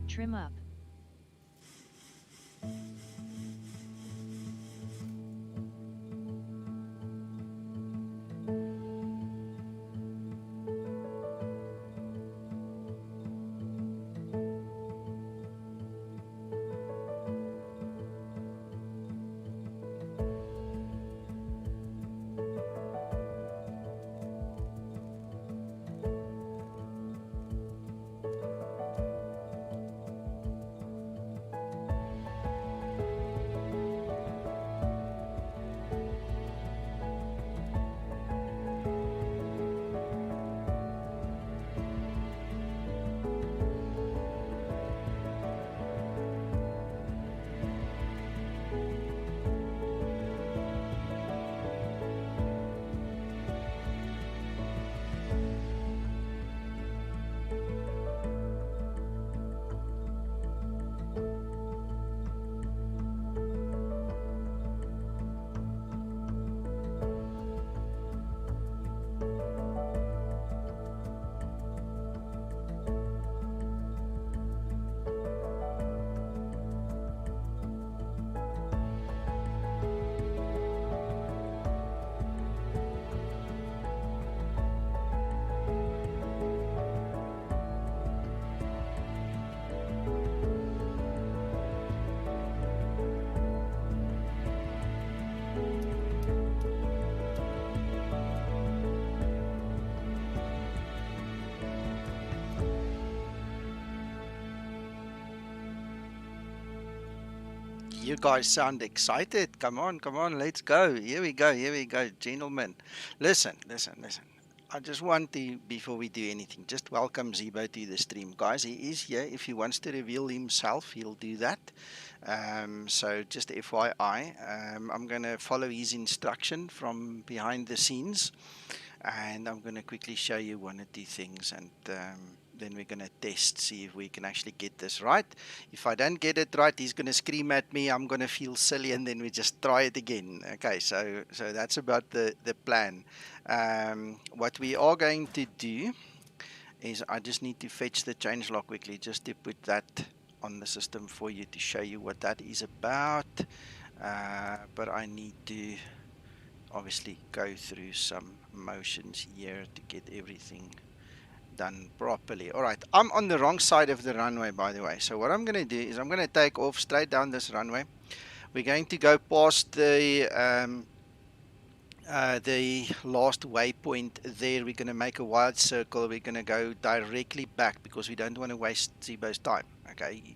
Trim up. You guys sound excited. Come on, let's go. Here we go, gentlemen. Listen. I just want to, before we do anything, just welcome Zibo to the stream. Guys, he is here. If he wants to reveal himself, he'll do that. So just FYI, I'm going to follow his instruction from behind the scenes. And I'm going to quickly show you one or two things, and then we're going to test, see if we can actually get this right. If I don't get it right, he's going to scream at me, I'm going to feel silly, and then we just try it again. Okay, so that's about the plan. What we are going to do is I just need to fetch the changelog quickly, just to put that on the system for you, to show you what that is about. But I need to obviously go through some motions here to get everything done properly. All right, I'm on the wrong side of the runway, by the way. So what I'm going to do is I'm going to take off straight down this runway. We're going to go past the last waypoint there. We're going to make a wide circle. We're going to go directly back because we don't want to waste Zibo's time. Okay.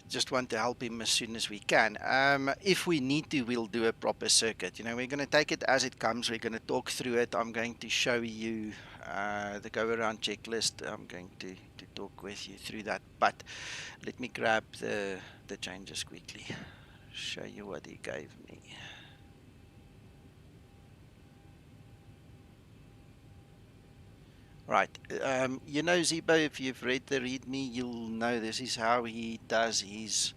Just want to help him as soon as we can. If we need to, we'll do a proper circuit. You know, we're going to take it as it comes. We're going to talk through it. I'm going to show you the go-around checklist. I'm going to talk with you through that. But let me grab the changes quickly. Show you what he gave me. Right, you know, Zibo, if you've read the README, you'll know this is how he does his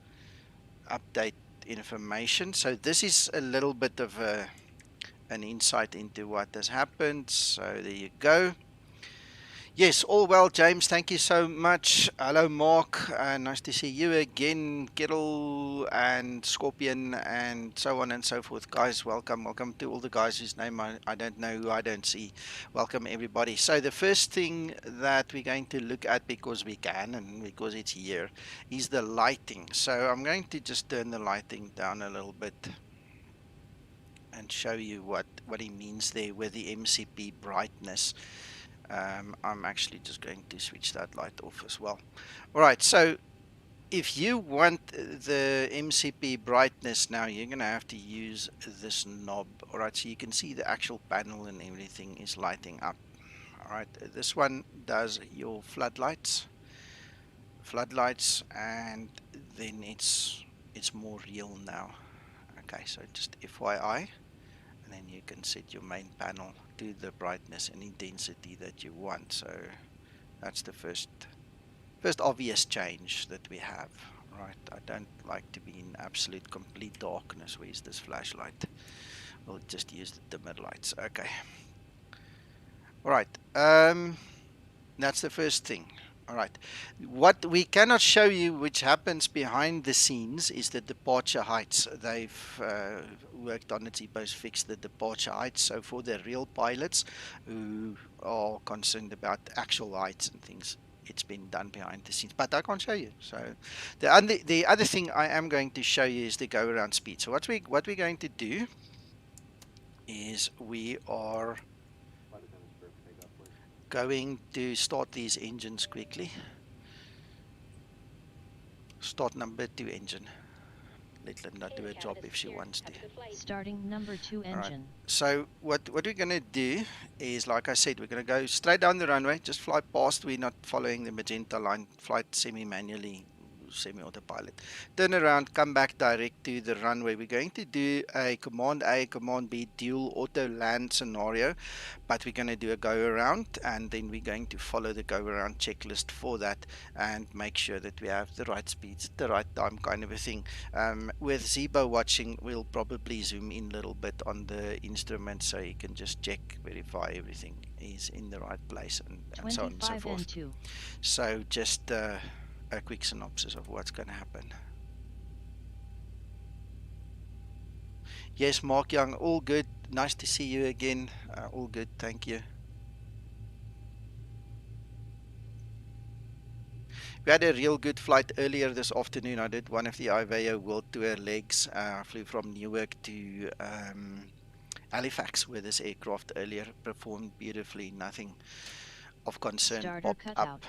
update information. So this is a little bit of an insight into what has happened. So there you go. Yes, all well, James. Thank you so much. Hello, Mark. Nice to see you again, Kittle and Scorpion, and so on and so forth. Guys, welcome to all the guys whose name I don't know, who I don't see. Welcome, everybody. So the first thing that we're going to look at, because we can and because it's here, is the lighting. So I'm going to just turn the lighting down a little bit and show you what he means there with the MCP brightness. I'm actually just going to switch that light off as well. Alright, so if you want the MCP brightness now, you're going to have to use this knob. Alright, so you can see the actual panel and everything is lighting up. Alright, this one does your floodlights, and then it's more real now. Okay, so just FYI. And then you can set your main panel to the brightness and intensity that you want. So that's the first obvious change that we have. Right, I don't like to be in absolute complete darkness. Where's this flashlight? We'll just use the dimmer lights. Okay. Alright, that's the first thing. All right. What we cannot show you, which happens behind the scenes, is the departure heights. They've worked on it. Zibo's fixed the departure heights. So for the real pilots who are concerned about actual heights and things, it's been done behind the scenes. But I can't show you. So the other thing I am going to show you is the go around speed. So what we're going to do is we are going to start these engines quickly. Start number 2 engine. Let Linda do a job if she wants to. Starting number 2 engine. Right. So what we're going to do is, like I said, we're going to go straight down the runway, just fly past. We're not following the magenta line, fly semi-manually, semi-autopilot. Turn around, come back direct to the runway. We're going to do a Command A, Command B dual auto land scenario, but we're going to do a go around, and then we're going to follow the go around checklist for that and make sure that we have the right speeds at the right time, kind of a thing. With Zibo watching, we'll probably zoom in a little bit on the instrument so you can just check, verify everything is in the right place, and so on and so forth. So just a quick synopsis of what's going to happen. Yes, Mark Young, all good. Nice to see you again. All good, thank you. We had a real good flight earlier this afternoon. I did one of the IVEO World Tour legs. I flew from Newark to Halifax with this aircraft earlier. Performed beautifully, nothing of concern popped up.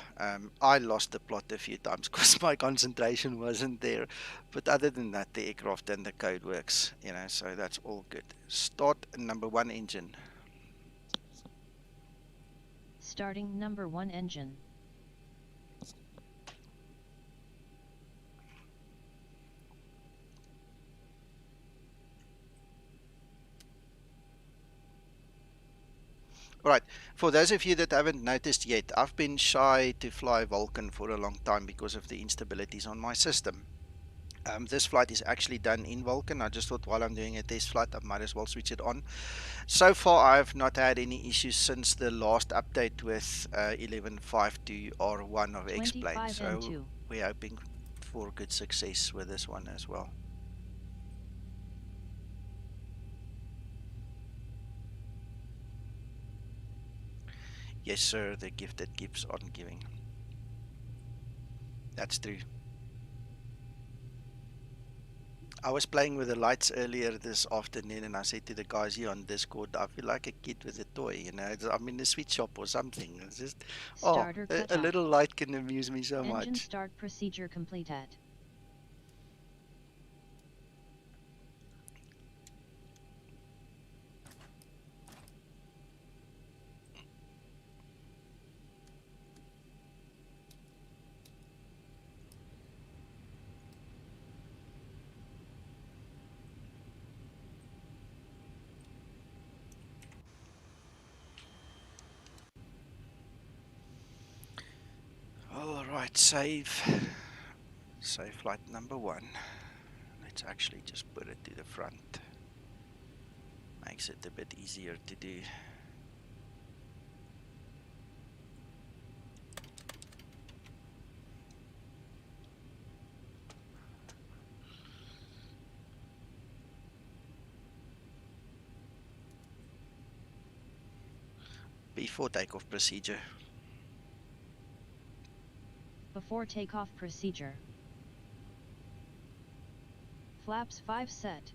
I lost the plot a few times because my concentration wasn't there. But other than that, the aircraft and the code works, you know, so that's all good. Start number 1 engine. Starting number 1 engine. Right, for those of you that haven't noticed yet, I've been shy to fly Vulkan for a long time because of the instabilities on my system. This flight is actually done in Vulkan. I just thought while I'm doing a test flight, I might as well switch it on. So far, I've not had any issues since the last update with 11.5 R1 of X-Plane. So we're hoping for good success with this one as well. Yes, sir, the gift that keeps on giving. That's true. I was playing with the lights earlier this afternoon, and I said to the guys here on Discord, I feel like a kid with a toy, you know. I'm in a sweet shop or something. It's just, oh, a little light can amuse me so much. Engine start procedure completed. Alright, save flight number 1. Let's actually just put it to the front. Makes it a bit easier to do. Before takeoff procedure. Before takeoff procedure. Flaps 5 set.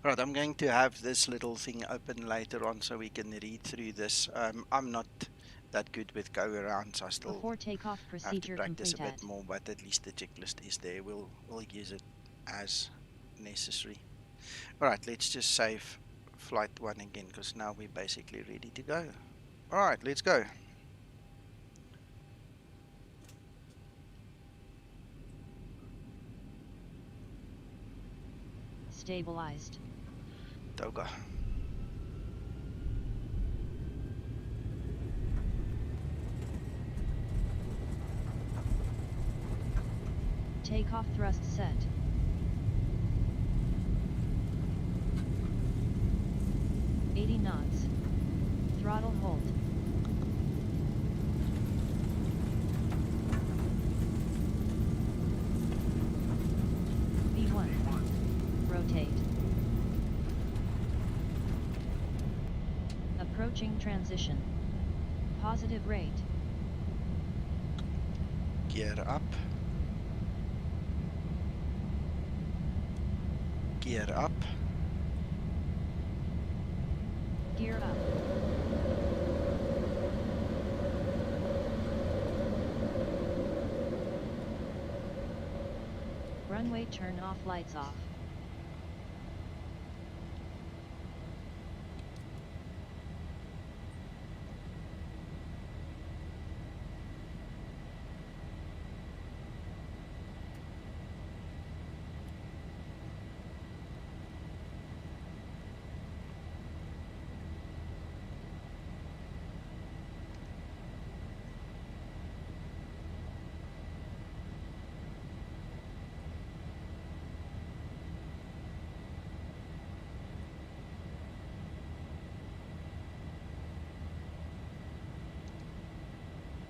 Right, I'm going to have this little thing open later on so we can read through this. I'm not that good with go arounds. I still Before takeoff procedure have to practice completed. a bit more, but at least the checklist is there. We'll use it as necessary. Alright, let's just save flight 1 again, because now we're basically ready to go. Alright, let's go. Stabilized. Toga. Takeoff thrust set. knots. Throttle hold. V1. Rotate. Approaching transition. Positive rate. Gear up. Gear up. Gear up. Runway turn off, lights off.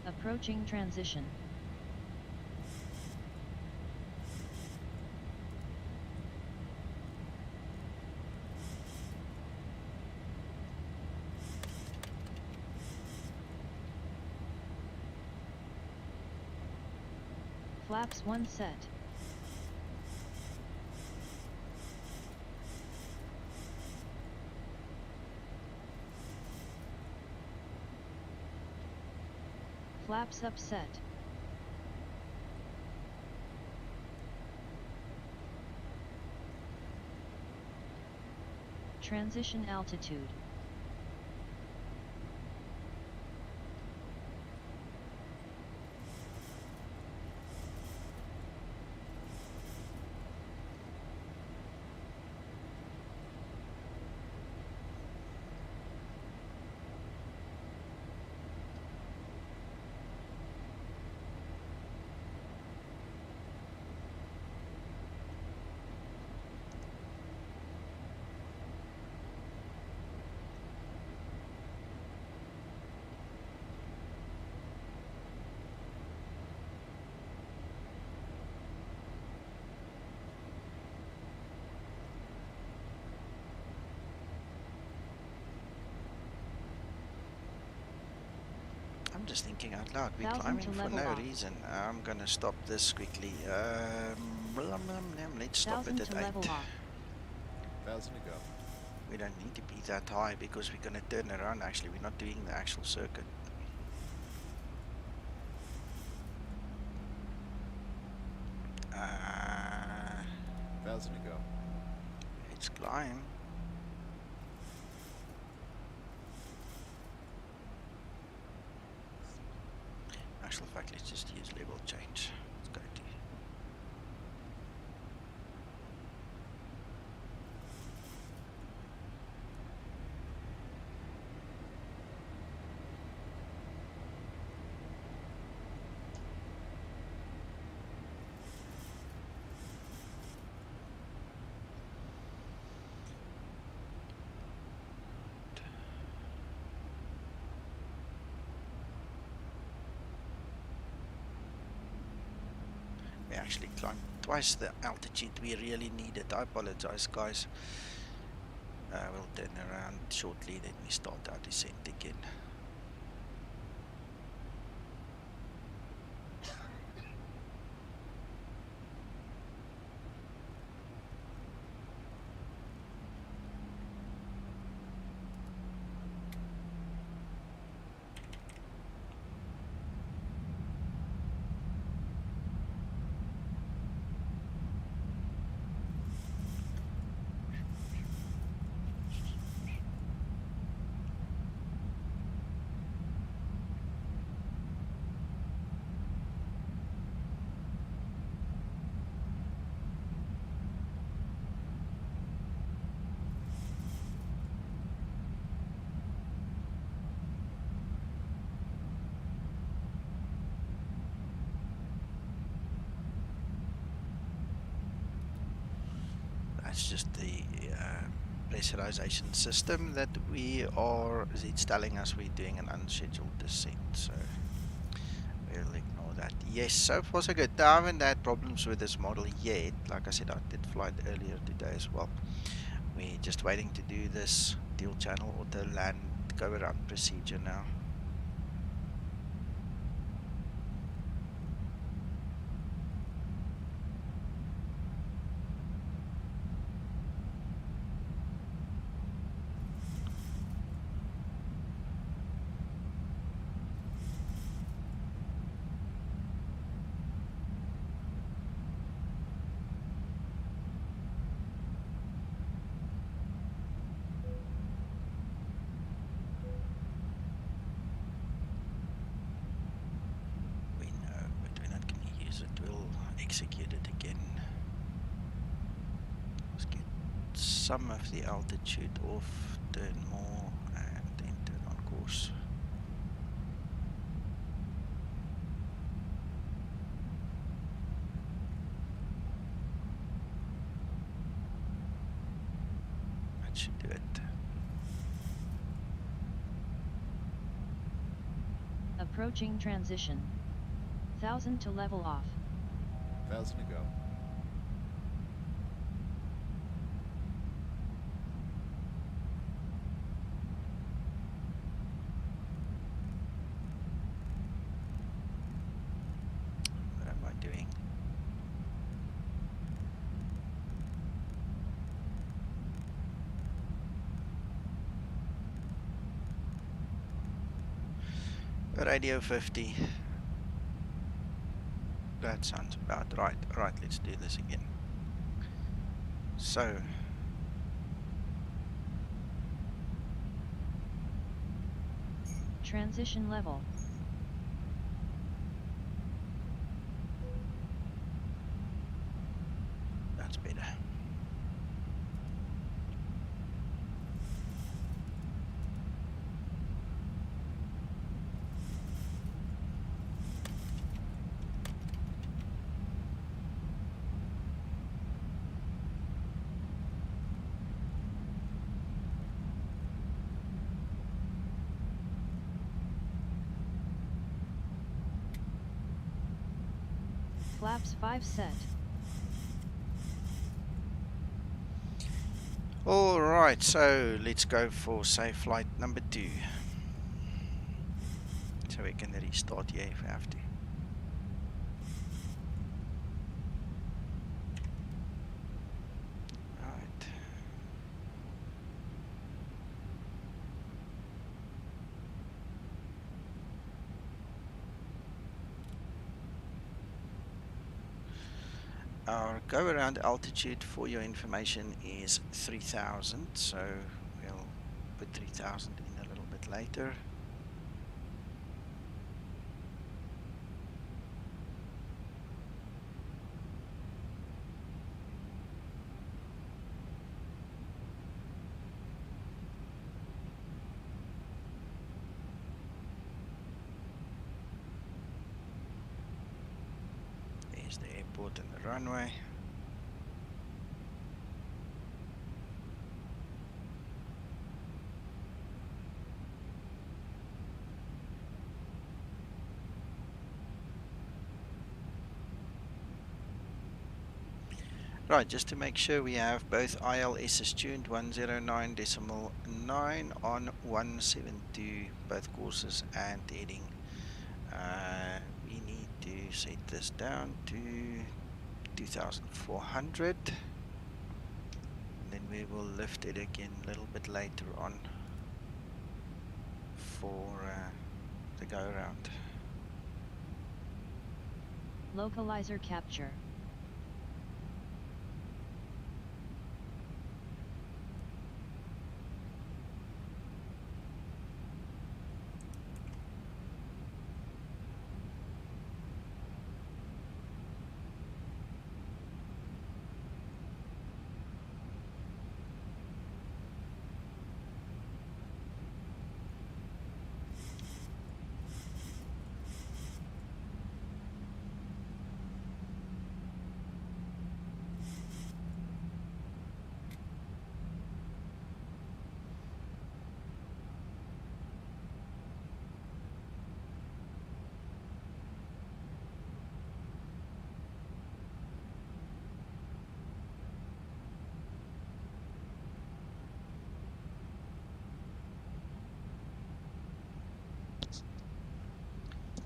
Approaching transition. Flaps 1 set. Flaps up set. Transition altitude. I'm just thinking out loud. We're 1000 climbing to for level no off. reason. I'm gonna stop this quickly. Let's stop it 1000 at to 8. level off. 1,000 to go. We don't need to be that high because we're gonna turn around. Actually, we're not doing the actual circuit. Uh, 1,000 to go. let's climb. Actual fact, let's just use level change. Let's go to we actually climbed twice the altitude we really needed. I apologize, guys. We'll turn around shortly, then we start our descent again. That's just the pressurization system that it's telling us we're doing an unscheduled descent, so we'll ignore that. Yes, so far so good. I haven't had problems with this model yet. Like I said, I did fly it earlier today as well. We're just waiting to do this dual channel auto land go around procedure now. We know, but we're not going to use it. We'll execute it again. Let's get some of the altitude off, turn more, and then turn on course. That should do it. Approaching transition. 1000 to level off. 1,000 to go. What am I doing? Radio 50. That sounds about right. Right, let's do this again. So, Transition level. that's better. Flaps 5 set. Alright, so let's go for say flight number 2. So we can restart here if we have to. Right. Our go around altitude for your information is 3000, so we'll put 3000 in a little bit later. There's the airport and the runway. Right, just to make sure we have both ILS's tuned 109.9 on 172, both courses and heading. We need to set this down to 2400, and then we will lift it again a little bit later on for the go around. Localizer capture.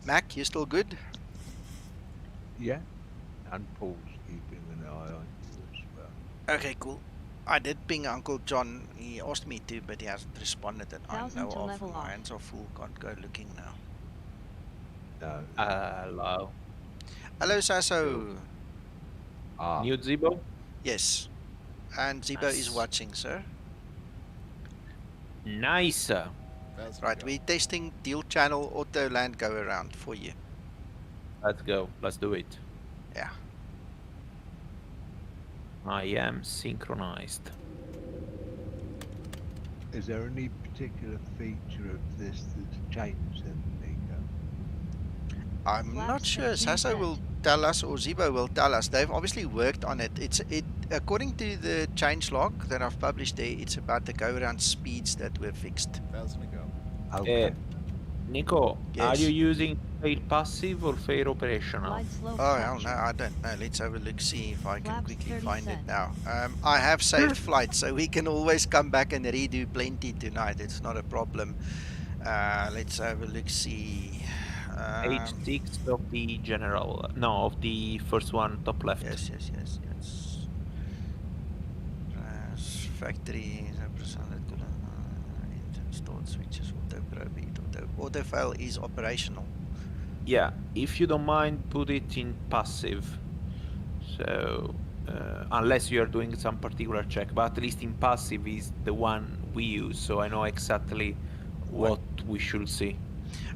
Mac, you still good? Yeah, and Paul's keeping an eye on you as well. Okay, cool. I did ping Uncle John. He asked me to, but he hasn't responded that I 1000 know to of. level My off. hands are full. Can't go looking now. No. Hello. Hello, Sasso. Ah, New Zibo? Yes. And Zibo is Nice. watching, sir. Nice. 1,000 Right, to go. we're testing dual channel auto land go around for you. Let's go. Let's do it. Yeah. I am synchronized. is there any particular feature of this that's changed then, Nico? I'm not Flaps sure. 15 Sasso set. will tell us or Zibo will tell us. They've obviously worked on it. It's according to the change log that I've published there, it's about the go around speeds that were fixed. 1,000 to go. Okay. Nico, are you Yes. using fail passive or fail operational? Glide slope Oh hell no, capture. I don't know. Let's have a look, see if I can Flaps quickly 30 find it set. now. I have saved flights, so we can always come back and redo plenty tonight. It's not a problem. Let's have a look, see. Page 6 of the general. No, of the first one, top left. Yes. Factory installed switches, auto probeat, auto fail is operational. Yeah, if you don't mind, put it in passive. So, unless you are doing some particular check, but at least in passive is the one we use, so I know exactly what we should see.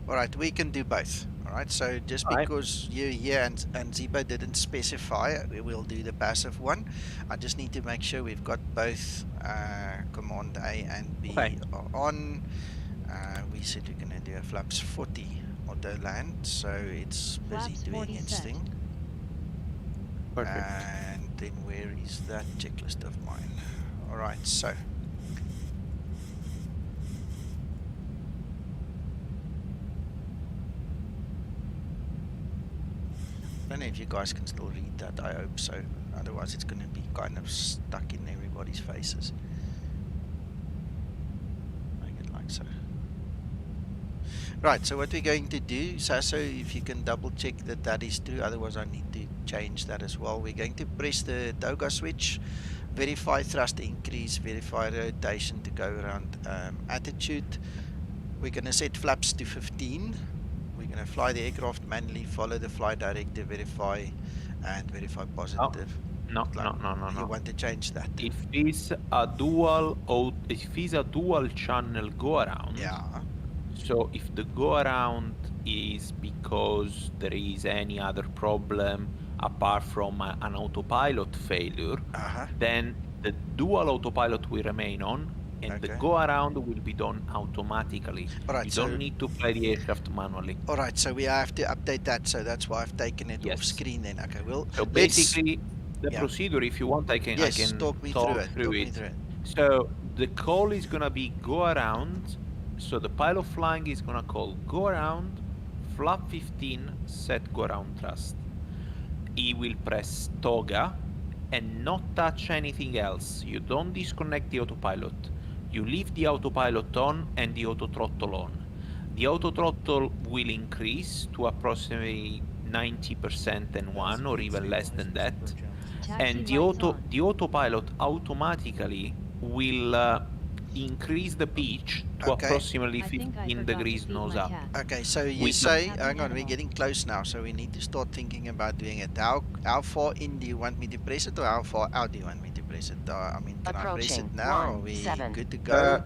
All right, we can do both. All right, so just All right. because you here and Zibo didn't specify, we will do the passive one. I just need to make sure we've got both command A and B Okay. on. We said we're going to do a flaps 40 auto land, so it's busy Flaps doing 40 its set. thing. Perfect. And then where is that checklist of mine? All right, so. I don't know if you guys can still read that, I hope so. Otherwise it's going to be kind of stuck in everybody's faces. Make it like so. Right, so what we're going to do, Sasso, if you can double check that that is true, otherwise I need to change that as well. We're going to press the toga switch, verify thrust increase, verify rotation to go around attitude. We're going to set flaps to 15. We're going to fly the aircraft manually, follow the flight directive, verify and verify positive. No. You want to change that? If it's a dual channel go around, Yeah. so if the go around is because there is any other problem apart from an autopilot failure, then the dual autopilot will remain on and the Okay. go around will be done automatically. All right, You so don't need to fly the aircraft manually. all right, so we have to update that. So that's why I've taken it off Yes. screen. Then okay, well, So let's. basically, the Yeah. procedure, if you want, I can Yes, talk me through it. through Talk me it. through it. So the call is gonna be go around. So the pilot flying is gonna call go around, flap 15, set go around thrust. He will press toga and not touch anything else. You don't disconnect the autopilot. You leave the autopilot on and the auto throttle on. The auto throttle will increase to approximately 90% and 1 or even less than that. And the autopilot automatically will increase the pitch to approximately 15 degrees nose up. Okay, so you say, hang on, we're getting close now, so we need to start thinking about doing it. How far in do you want me to press it, or how far out do you want me to press it? I mean, can I press it now? Are we good to go?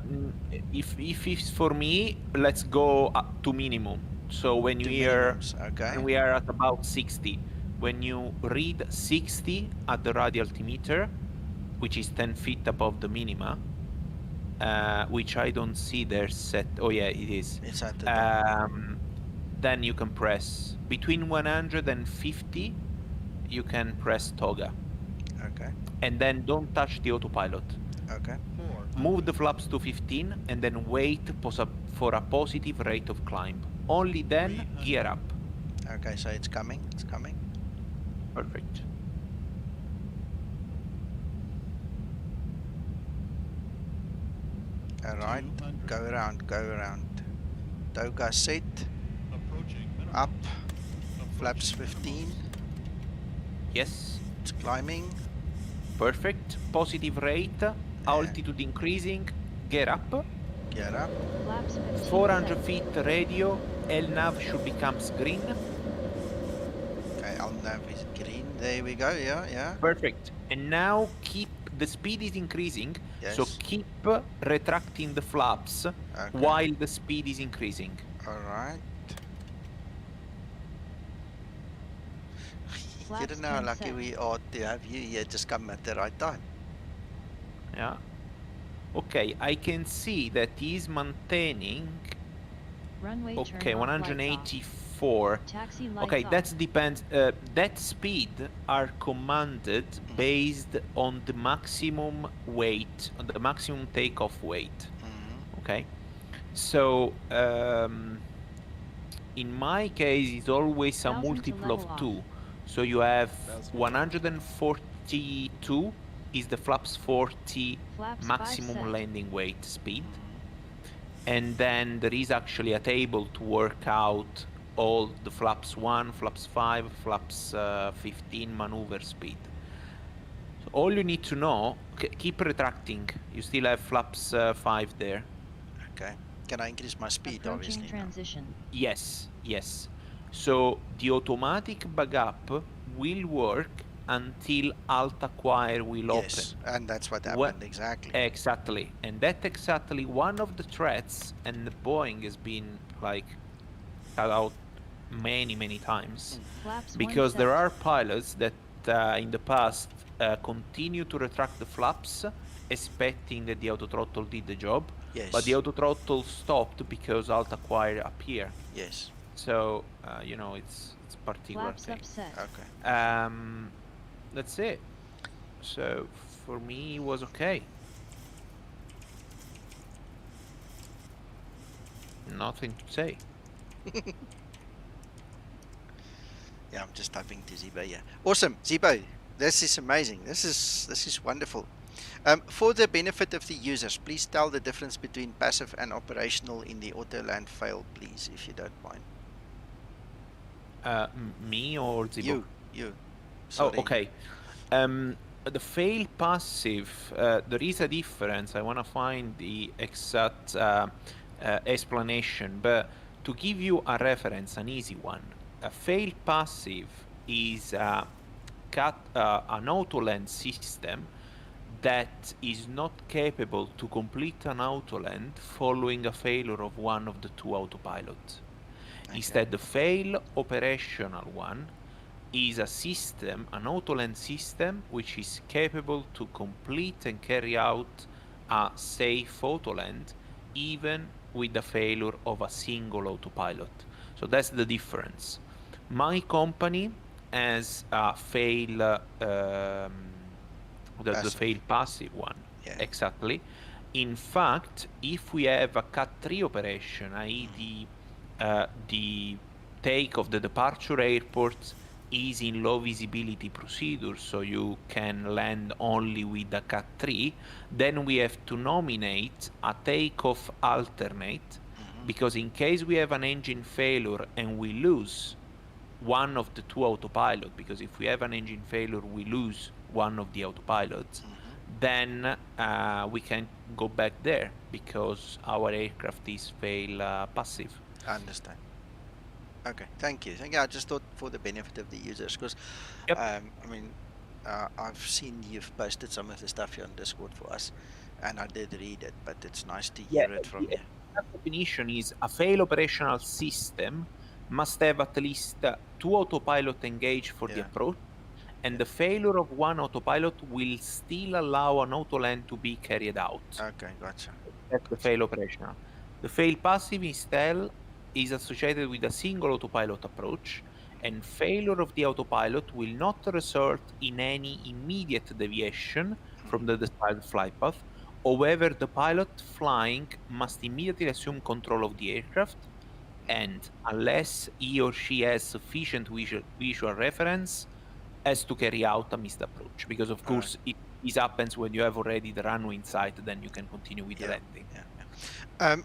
If it's for me, let's go up to minimum. So when you hear, when we are at about 60, when you read 60 at the radial altimeter, which is 10 feet above the minima, which I don't see there set. Oh yeah, it is. It's at the then you can press between 150. You can press toga. Okay. And then don't touch the autopilot. Okay. Move the flaps to 15 and then wait for a positive rate of climb. Only then gear up. Okay, so it's coming. It's coming. Perfect. All right. Go around. Go around. Toga set. Approaching Up. Flaps 15. Yes. It's climbing. Perfect. Positive rate. Altitude increasing. Get up. Get up. Flaps 15 400 set. feet radio. LNAV should become green. Okay, I'll nav is green. There we go. Yeah, yeah. Perfect. And now keep the speed is increasing. So Yes. keep retracting the flaps Okay. while the speed is increasing. All right. You Flaps don't know how 10 lucky set. we are to have you here just come at the right time. Yeah. Okay, I can see that he's maintaining. Runway turn Okay, off, lights off. 184. Taxi lights Okay, off. that depends. That speed are commanded based on the maximum weight, on the maximum takeoff weight. Okay, so in my case, it's always a 1000 to multiple level of off. 2. So you have 1000. 142 is the flaps 40 Flaps 5 maximum set. landing weight speed. And then there is actually a table to work out all the flaps 1, flaps 5, flaps 15 maneuver speed. So all you need to know, keep retracting. You still have flaps 5 there. Okay. Can I increase my speed, Approaching obviously? now? transition. Yes, yes. So the automatic backup will work until alt acquire will Yes, and that's what Wha- happened exactly. Exactly, and that's exactly one of the threats, and the Boeing has been like cut out many times Flaps 1 because there set. are pilots that in the past continue to retract the flaps, expecting that the autothrottle did the job, Yes. but the autothrottle stopped because alt acquire appear. Yes. So you know it's a particular Flaps thing. upset. Okay. That's it. So for me, it was okay. Nothing to say. Yeah, I'm just typing to Zibo here. Awesome, Zibo. This is amazing. This is wonderful. For the benefit of the users, please tell the difference between passive and operational in the auto land fail, please, if you don't mind. Me or Zibo? You. Oh, Sorry. okay. The fail passive, there is a difference. I want to find the exact explanation, but to give you a reference, an easy one, a fail passive is an autoland system that is not capable to complete an autoland following a failure of one of the two autopilots. Okay. Instead, the fail operational one is a system, an autoland system, which is capable to complete and carry out a safe autoland even with the failure of a single autopilot. So that's the difference. My company has a fail, the fail passive one. Yeah. Exactly. In fact, if we have a Cat 3 operation, i.e. The take of the departure airport is in low visibility procedure, so you can land only with the Cat 3, then we have to nominate a takeoff alternate, because in case we have an engine failure and we lose one of the two autopilots, because if we have an engine failure, we lose one of the autopilots, then we can go back there because our aircraft is fail passive. I understand. Okay, thank you. I just thought for the benefit of the users, because Yep. I mean, I've seen you've posted some of the stuff here on Discord for us, and I did read it, but it's nice to hear it from you. The definition is a fail operational system must have at least two autopilot engaged for the approach, and the failure of one autopilot will still allow an autoland to be carried out. Okay, gotcha. That's the fail operational. The fail passive instead is associated with a single autopilot approach, and failure of the autopilot will not result in any immediate deviation from the desired flight path. However, the pilot flying must immediately assume control of the aircraft, and unless he or she has sufficient visual reference, has to carry out a missed approach. Because of course, if this happens when you have already the runway in sight, then you can continue with the landing. Yeah.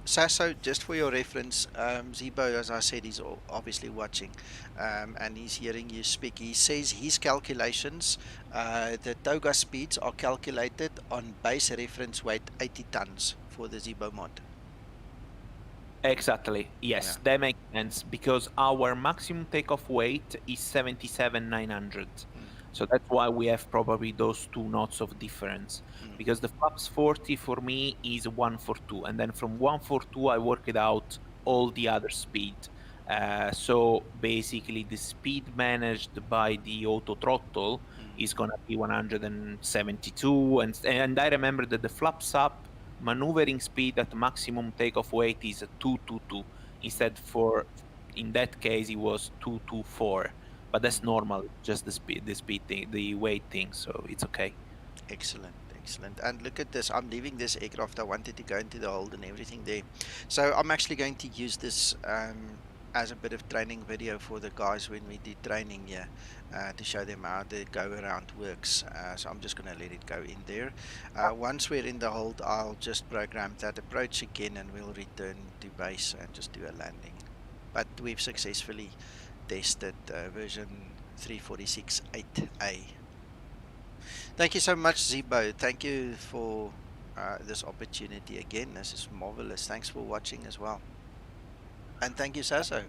Sasso, just for your reference, Zibo, as I said, is obviously watching, and he's hearing you speak. He says his calculations, the toga speeds are calculated on base reference weight 80 tons for the Zibo mod. Exactly. Yes, Yeah. that makes sense because our maximum takeoff weight is 77,900. So that's why we have probably those 2 knots of difference. Mm. Because the flaps 40 for me is 142, and then from 142 I work it out all the other speed. So basically, the speed managed by the auto throttle is gonna be 172, and I remember that the flaps up maneuvering speed at maximum takeoff weight is 222. Instead, for in that case, it was 224. But that's normal, just the speed thing, the weight thing. So it's okay. Excellent, excellent. And look at this. I'm leaving this aircraft. I wanted to go into the hold and everything there. So I'm actually going to use this as a bit of training video for the guys when we do training here to show them how the go around works. So I'm just going to let it go in there. Once we're in the hold, I'll just program that approach again and we'll return to base and just do a landing. But we've successfully tested version 3.46.8a. Thank you so much, Zibo. Thank you for this opportunity again. This is marvelous. Thanks for watching as well. And thank you, Sasso.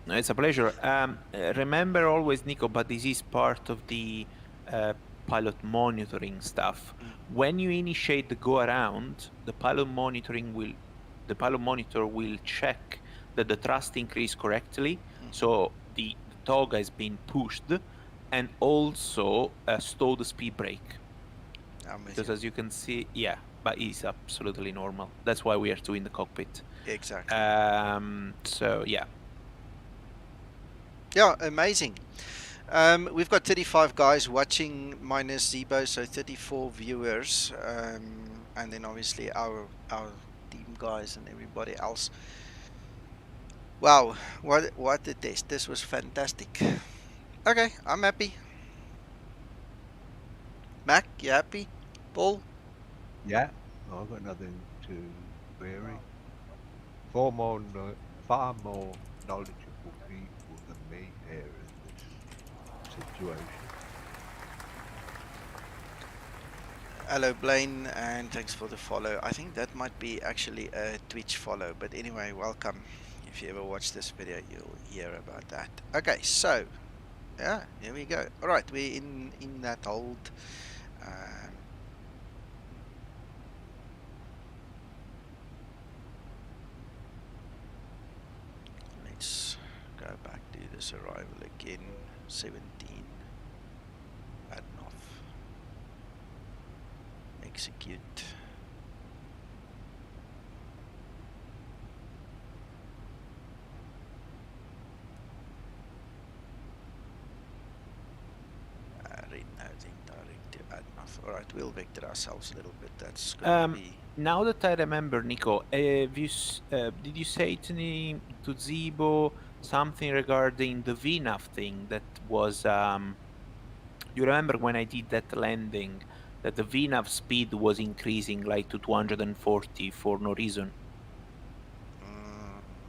It's a pleasure. Remember always, Nico, but this is part of the pilot monitoring stuff. When you initiate the go around, the pilot monitor will check that the thrust increased correctly, so the toga is being pushed, and also stow the speed brake. Because as you can see, yeah, but it's absolutely normal. That's why we are two in the cockpit. Exactly. So yeah. Yeah, amazing. We've got 35 guys watching minus Zibo, so 34 viewers, and then obviously our team guys and everybody else. Wow, what a test! This was fantastic. Okay, I'm happy. Mac, you happy? Paul? Yeah, I've got nothing to query. Far more knowledgeable people than me here in this situation. Hello, Blaine, and thanks for the follow. I think that might be actually a Twitch follow, but anyway, welcome. If you ever watch this video, you'll hear about that. Okay, so yeah, here we go. All right, we're in that hold. Let's go back to this arrival again. 17. Add off. Execute. Read nothing direct to add off. Alright, we'll vector ourselves a little bit. That's going to be. Now that I remember, Nico, did you say to me, to Zibo, something regarding the VNAV thing that was, you remember when I did that landing, that the VNAV speed was increasing like to 240 for no reason?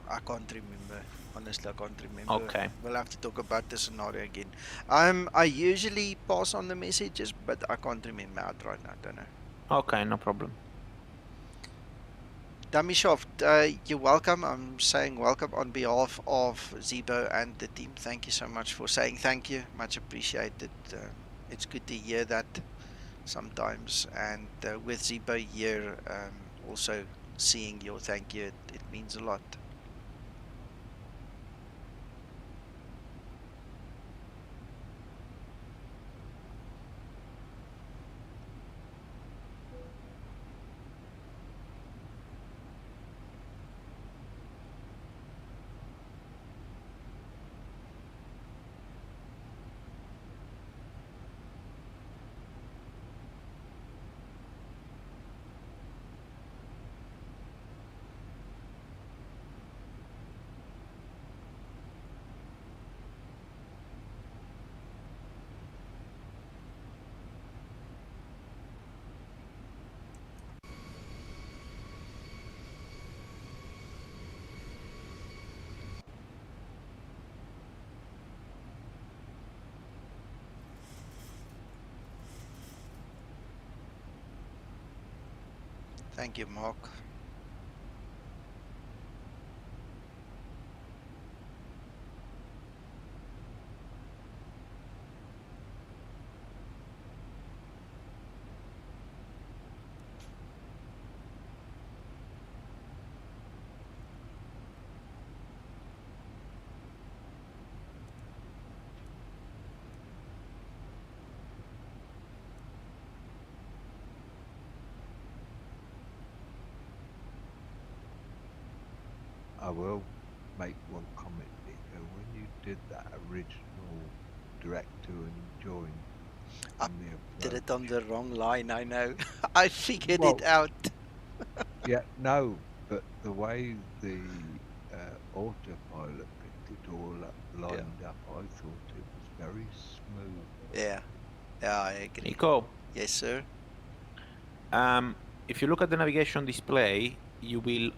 I can't remember. Honestly, I can't remember. Okay. We'll have to talk about the scenario again. I usually pass on the messages, but I can't remember outright now. I don't know. Okay, no problem. Damishoft, you're welcome. I'm saying welcome on behalf of Zibo and the team. Thank you so much for saying thank you. Much appreciated. It's good to hear that sometimes. And with Zibo here, also seeing your thank you, it means a lot. Thank you, Mark. I will make one comment, Nico. When you did that original director and join I on the Did it approach, on the wrong line, I know. I figured Well- it out. yeah, no, but the way the autopilot picked it all up, lined up, I thought it was very smooth. Yeah. Yeah, I agree. Nico, Yes, sir. if you look at the navigation display, you will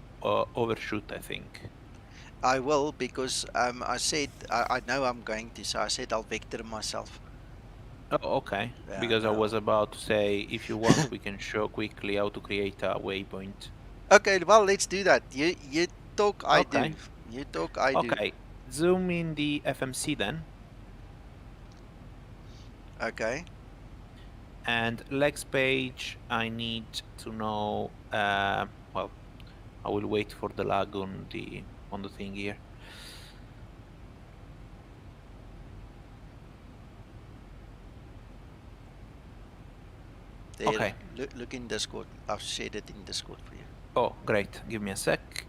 overshoot, I think. I will because I said I know I'm going to, so I said I'll vector myself. Oh, okay. Yeah, Because I no. was about to say, if you want, we can show quickly how to create a waypoint. Okay, well, let's do that. You talk, I do. Okay. You talk, I do. Okay. Zoom in the FMC then. Okay. And legs page, I need to know. Well, I will wait for the lag on the thing here. There, Okay. look in Discord. I've shared it in Discord for you. Oh, great. Give me a sec.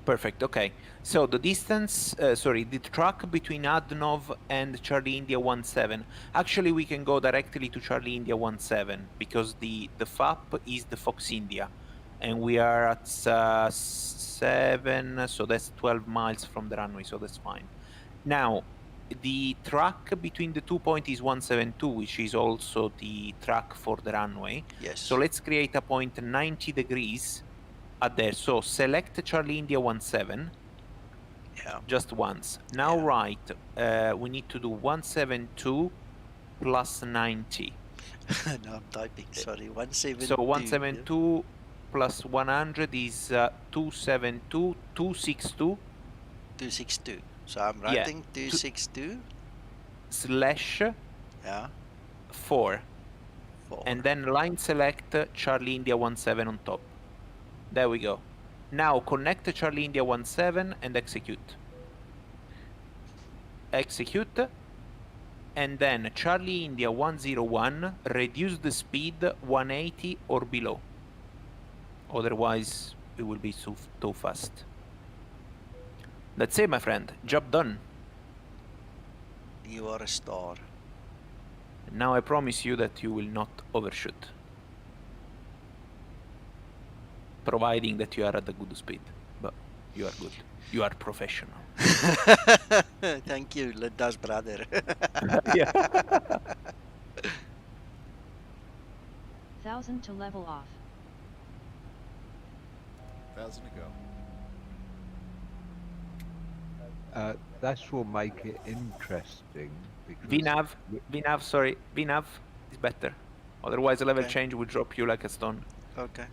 Perfect. Okay. So the distance, the track between Adnov and Charlie India 17. Actually, we can go directly to Charlie India 17 because the FAP is the Fox India, and we are at 7, so that's 12 miles from the runway, so that's fine. Now, the track between the 2 points is 172, which is also the track for the runway. Yes. So let's create a point 90 degrees at there. So select Charlie India 17 Yeah. just once. Now Yeah. right, we need to do 172 plus 90. No, I'm typing. Sorry, 172. So 172 plus 100 is 272, 262 262. So I'm Yeah, writing 262. slash Yeah. 4. 4. And then line select Charlie India 17 on top. There we go. Now connect Charlie India 17 and execute. Execute. And then Charlie India 101, reduce the speed 180 or below. Otherwise, it will be too fast. That's it, my friend. Job done. You are a star. Now I promise you that you will not overshoot. Providing that you are at a good speed. But you are good. You are professional. Thank you, Linda's brother. Yeah. 1000 to level off. 1,000 to go. That will make it interesting because VNAV, sorry, VNAV is better. Otherwise, a level Okay. change will drop you like a stone. Okay.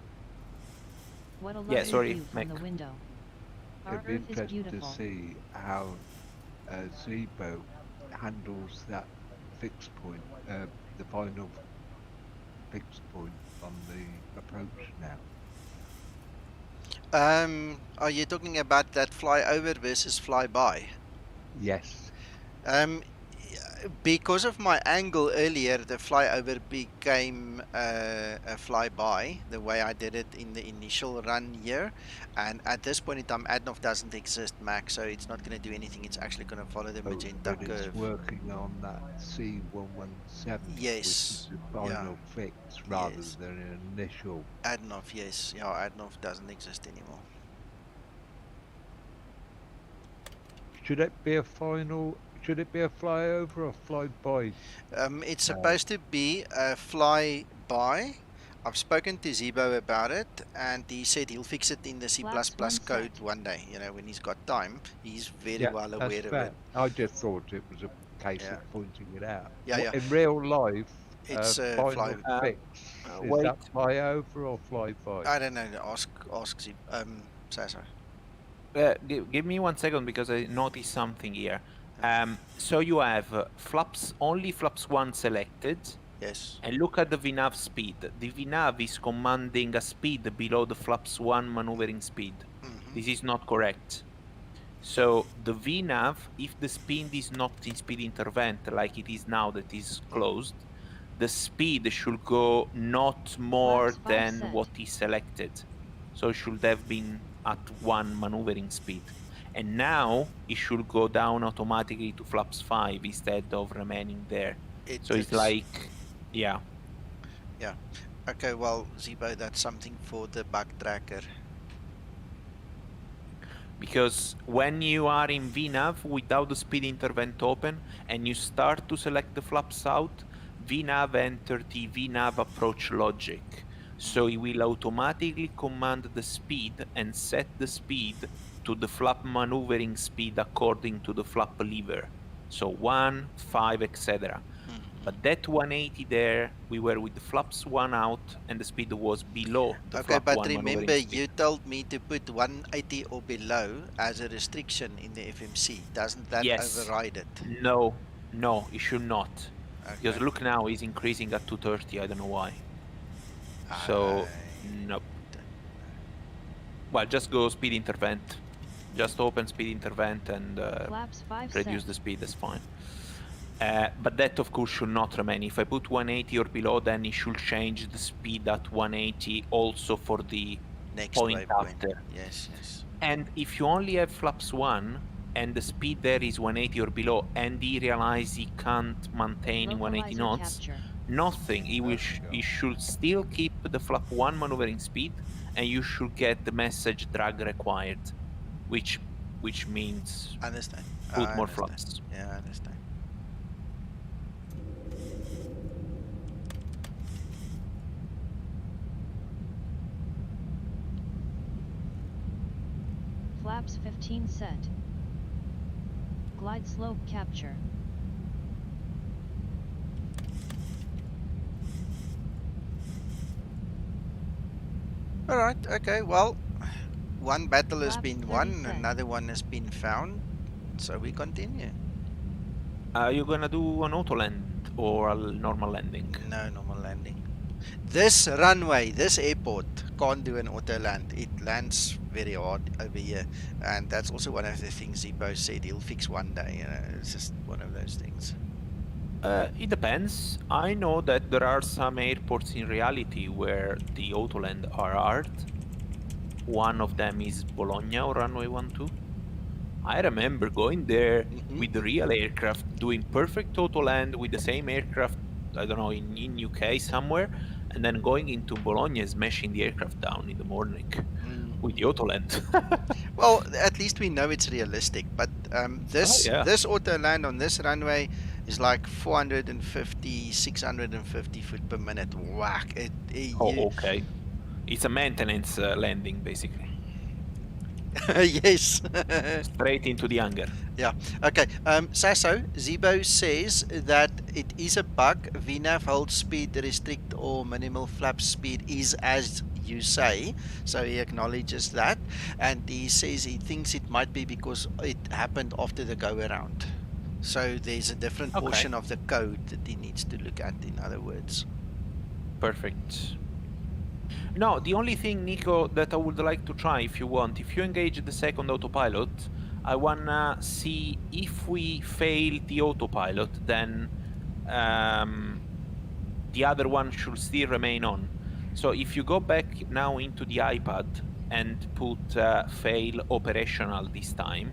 What a Yeah, lovely sorry, view from the Mike. window. Our it'd be Earth is interesting to beautiful. see how Zibo handles that fixed point, the final fixed point on the approach now. Are you talking about that flyover versus flyby? Yes. Because of my angle earlier, the flyover became a flyby, the way I did it in the initial run here. And at this point in time, Adnov doesn't exist, Max, so it's not going to do anything. It's actually going to follow the magenta But it's curve. working on that C117, Yes, which is the final fix rather yes. than an initial. Adnov, yes. Yeah, Adnov doesn't exist anymore. Should it be a final? Should it be a flyover or flyby? It's supposed to be a flyby. I've spoken to Zibo about it, and he said he'll fix it in the C++ Flaps one code set. one day. You know, when he's got time, he's very Yeah, well that's aware of fair. it. I just thought it was a case Yeah. of pointing it out. Yeah, yeah. In real life, It's final fly. fix. Is Wait. that fly over or fly by? I don't know. Ask Sasso. Give me 1 second because I noticed something here. So you have only flaps 1 selected, Yes. and look at the VNAV speed. The VNAV is commanding a speed below the flaps 1 maneuvering speed. Mhm. This is not correct. So the VNAV, if the speed is not in speed intervent like it is now that is closed, the speed should go not more Flaps 5 than set. what is selected. So it should have been at 1 maneuvering speed. And now it should go down automatically to flaps 5 instead of remaining there. So it's like, yeah. Yeah. Okay, well, Zibo, that's something for the bug tracker. Because when you are in VNAV without the speed intervent open and you start to select the flaps out, VNAV enter the VNAV approach logic. So it will automatically command the speed and set the speed to the flap maneuvering speed according to the flap lever. So 1, 5, etc. But that 180 there, we were with the flaps 1 out and the speed was below the Okay, flap but 1 remember, maneuvering speed. you told me to put 180 or below as a restriction in the FMC. Doesn't that Yes. override it? No, it should not. Because Okay. look now, it's increasing at 230. I don't know why. So, nope. Well, just go speed intervent. Just open speed intervent and Flaps 5 reduce set. the speed, that's fine. But that, of course, should not remain. If I put 180 or below, then it should change the speed at 180 also for the Next point waypoint. after. Yes, yes. And if you only have flaps 1 and the speed there is 180 or below and he realizes he can't maintain 180 Localizer knots, capture. nothing. He should still keep the flap 1 maneuvering speed and you should get the message drag required, which means Understand. put I more understand. flaps. Yeah, I understand. Flaps 15 set. Glide slope capture. All right. Okay. Well, one battle has Flaps been 30 won, set. another one has been found. So we continue. Are you gonna do an auto land or a normal landing? No normal landing. This runway, this airport can't do an auto land. It lands very hard over here, and that's also one of the things Zibo said he'll fix one day. You know, it's just one of those things. It depends. I know that there are some airports in reality where the autoland are hard. One of them is Bologna or runway 12. I remember going there with the real aircraft, doing perfect autoland with the same aircraft, I don't know, in UK somewhere, and then going into Bologna, smashing the aircraft down in the morning with the autoland. Well, at least we know it's realistic. But this yeah. this auto land on this runway is like 450, 650 foot per minute. Whack! Okay. It's a maintenance landing, basically. Yes. Straight into the hangar. Yeah. Okay. Sasso, Zibo says that it is a bug. VNAV hold speed restrict or minimal flap speed is as you say. So he acknowledges that, and he says he thinks it might be because it happened after the go around. So there's a different portion of the code that he needs to look at. In other words. Perfect. No, the only thing, Nico, that I would like to try, if you want, if you engage the second autopilot, I wanna see if we fail the autopilot, then the other one should still remain on. So if you go back now into the iPad and put fail operational this time.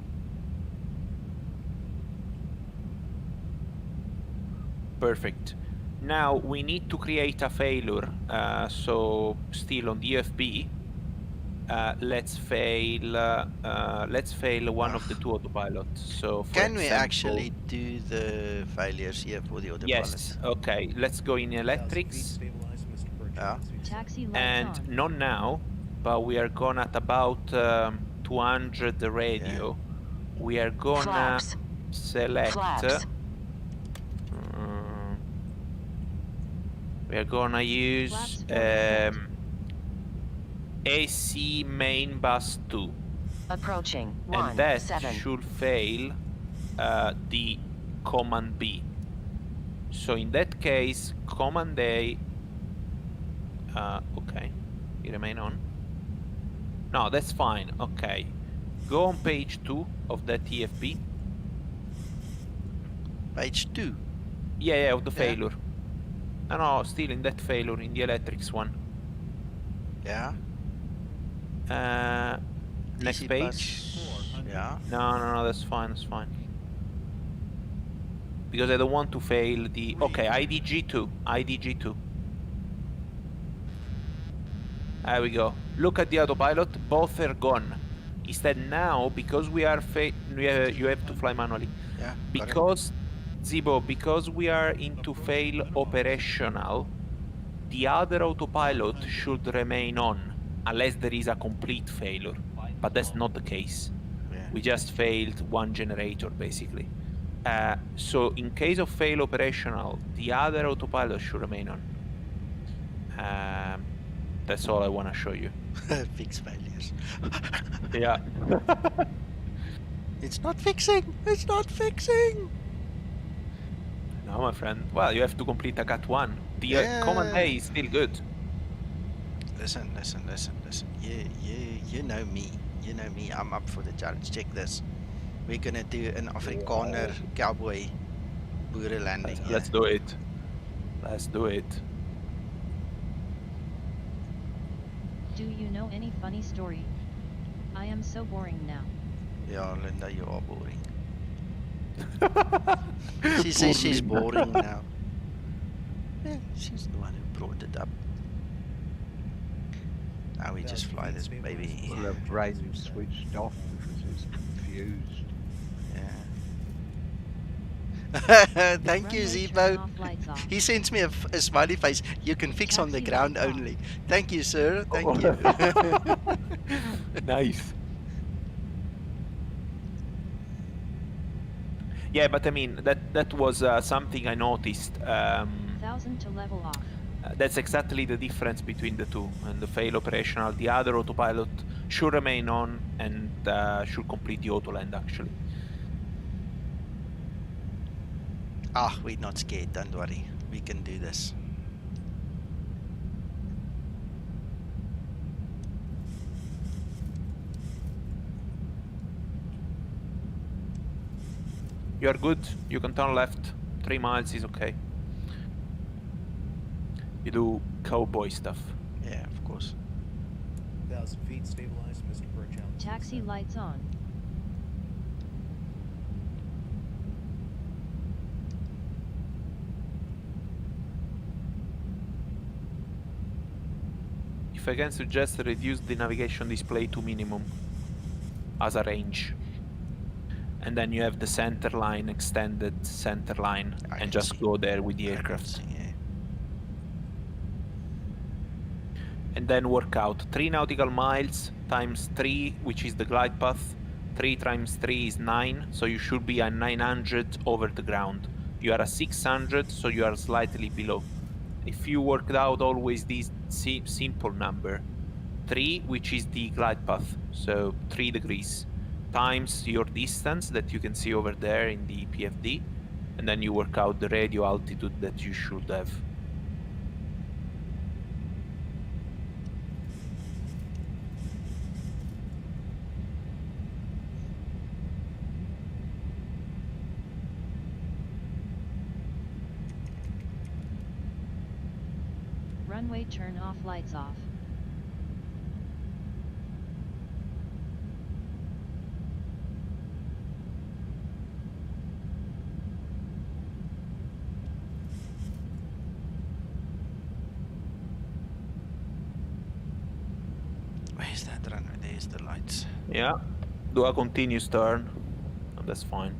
Perfect. Now we need to create a failure. So still on DFB, let's fail one of the two autopilots. So for Can we example, actually do the failures here for the autopilot? yes. Okay. Let's go in electrics. Yeah. Taxi lights And on. not now, but we are gonna at about 200 the radio. We are gonna Flaps. select. Flaps. We are gonna use Flaps 40%. AC main bus 2. Approaching And that 17. should fail the command B. So in that case, command A, okay, you remain on. No, that's fine, okay. Go on page 2 of that TFP. Page 2. Yeah, of the Yeah. failure. No, still in that failure, in the electrics one. Yeah. Next DC page. bus. Yeah. No, that's fine, that's fine. Because I don't want to fail the... Okay, IDG2, IDG2. There we go. Look at the autopilot, both are gone. Instead now, because we are you have to fly manually. Yeah. Got it. Because, Zibo, because we are into fail operational, the other autopilot should remain on, unless there is a complete failure. But that's not the case. Yeah. We just failed one generator, basically. So in case of fail operational, the other autopilot should remain on. That's all I want to show you. Fix failures. Yeah. It's not fixing. It's not fixing. No, my friend. Well, you have to complete a Cat 1. The command A is still good. Listen. You know me. You know me. I'm up for the challenge. Check this. We're gonna do an Afrikaner cowboy boere landing. Let's do it. Let's do it. Do you know any funny story? I am so boring now. Yeah, Linda, you are boring. She says she's boring now. Yeah, she's the one who brought it up. Now we just fly this baby. Well, her brain switched off because it's confused. Yeah. Thank you, Runway turn Zibo. off, lights off. He sends me a smiley face. You can fix on the Taxi ground lights off. only. Thank you, sir. Thank you. Nice. Yeah, but I mean, that was something I noticed. 1000 to level off. That's exactly the difference between the two. And the fail operational, the other autopilot should remain on and should complete the auto land, actually. We're not scared. Don't worry. We can do this. You are good. You can turn left. 3 miles is okay. You do cowboy stuff. Yeah, of course. 1,000 feet stabilized, Mr. Birch. Taxi lights on. If I can suggest, reduce the navigation display to minimum as a range. And then you have the center line, extended center line, I and can just see. go there with the I can aircraft. see, yeah. And then work out 3 nautical miles times 3, which is the glide path. 3 times 3 is 9, so you should be at 900 over the ground. You are at 600, so you are slightly below. If you worked out always this simple number, 3, which is the glide path, so 3 degrees, times your distance that you can see over there in the PFD, and then you work out the radio altitude that you should have. Runway turn off, lights off. Where's that runway? There's the lights. Yeah, do a continuous turn, and that's fine.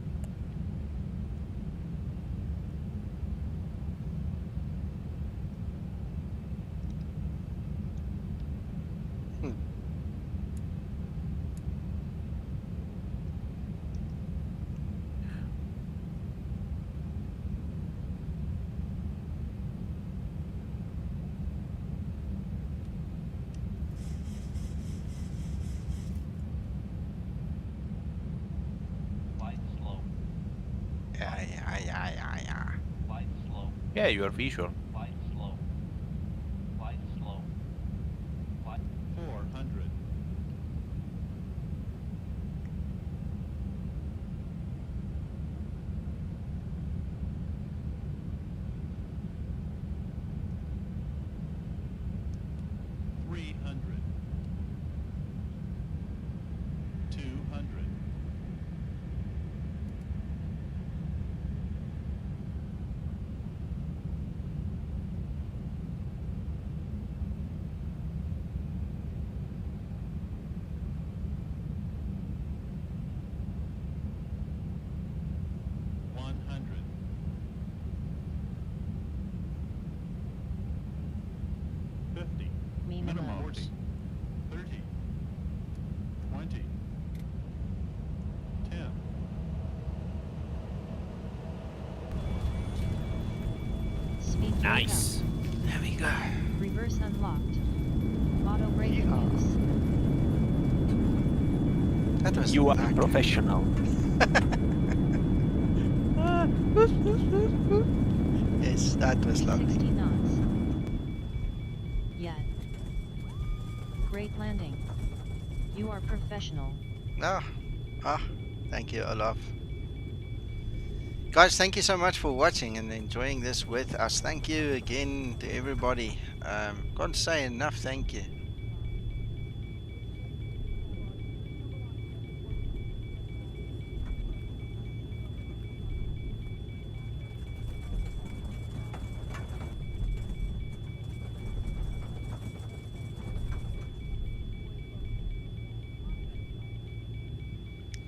Yeah, you are visual. 400. 300. 200. 100. 50. Minimum. 40. 30. 20. 10. Speed brake Nice. There we go. up. Reverse unlocked. Auto braking use. That was You are luck. professional. Yes, that was 60 lovely. knots. Yeah. Great landing. You are professional. Thank you, Olaf. Guys, thank you so much for watching and enjoying this with us. Thank you again to everybody. Can't say enough thank you.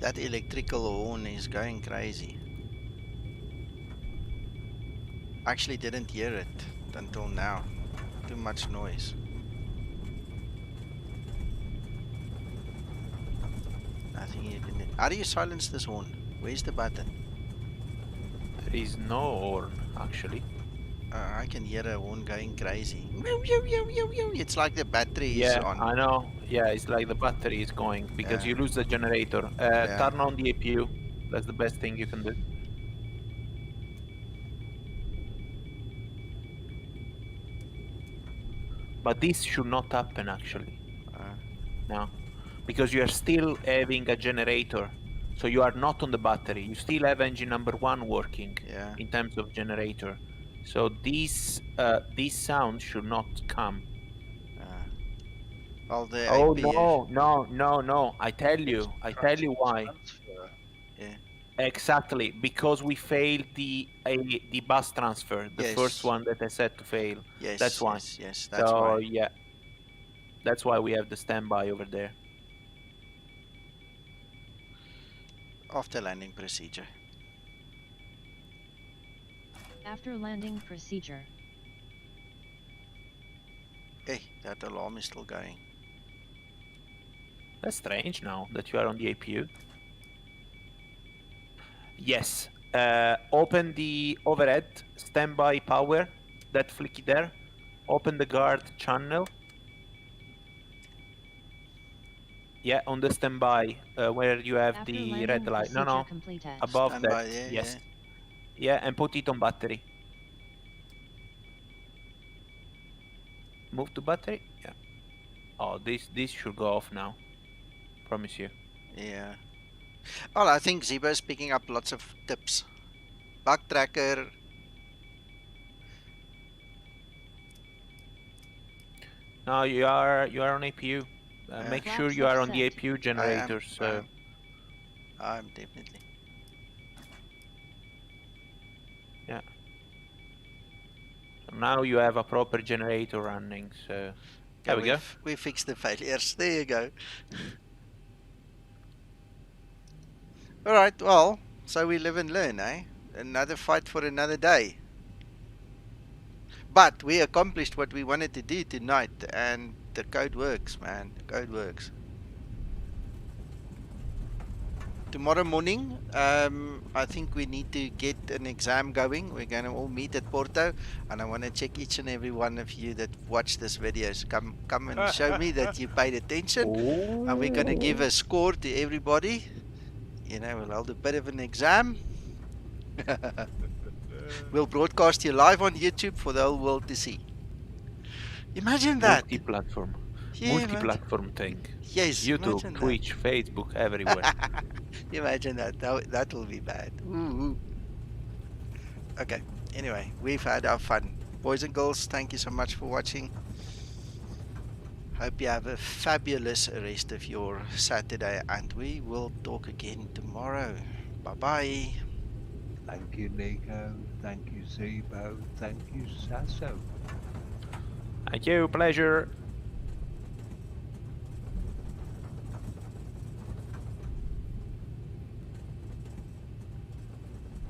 That electrical horn is going crazy. Actually didn't hear it until now. Too much noise. Nothing you can do. How do you silence this horn? Where's the button? There is no horn, actually. I can hear a horn going crazy. It's like the battery is Yeah, on. I know. Yeah, it's like the battery is going because Yeah. you lose the generator. Yeah. Turn on the APU. That's the best thing you can do. But this should not happen actually. No, because you are still having a generator, so you are not on the battery. You still have engine number 1 working Yeah. in terms of generator. So this sound should not come. Well, the Oh APU. no! I tell you why. Yeah. Exactly, because we failed the bus transfer, the first Yes. one that I said to fail. Yes. That's why. Yes. That's So why. yeah, that's why we have the standby over there. After landing procedure. After landing procedure. Hey, that alarm is still going. That's strange now that you are on the APU. Yes. Open the overhead standby power, that flicky there. Open the guard channel. Yeah, on the standby, where you have After the landing red light. No, procedure no. completed. Above Standby that. there, Yes. Yeah, and put it on battery. Move to battery. Yeah. Oh, this should go off now. Promise you. Yeah. Well, I think Zibo's picking up lots of tips. Bug tracker. No, you are on APU. Make Flaps sure you are on the upset. APU generators. I'm definitely. Yeah. So now you have a proper generator running. So there we go. We fixed the failures. There you go. All right. Well, so we live and learn, eh? Another fight for another day. But we accomplished what we wanted to do tonight, and the code works, man. The code works. Tomorrow morning, I think we need to get an exam going. We're going to all meet at Porto, and I want to check each and every one of you that watch this video. So come and show me that you paid attention, and we're going to give a score to everybody. You know, we'll hold a bit of an exam. We'll broadcast you live on YouTube for the whole world to see. Imagine that. Multi-platform. Yeah, Multi-platform thing. Yes, YouTube, imagine Twitch, Facebook, everywhere. that. Imagine that. That will be bad. Ooh. Okay. Anyway, we've had our fun. Boys and girls, thank you so much for watching. Hope you have a fabulous rest of your Saturday, and we will talk again tomorrow. Bye-bye. Thank you, Nico. Thank you, Zibo. Thank you, Sasso. Thank you, pleasure.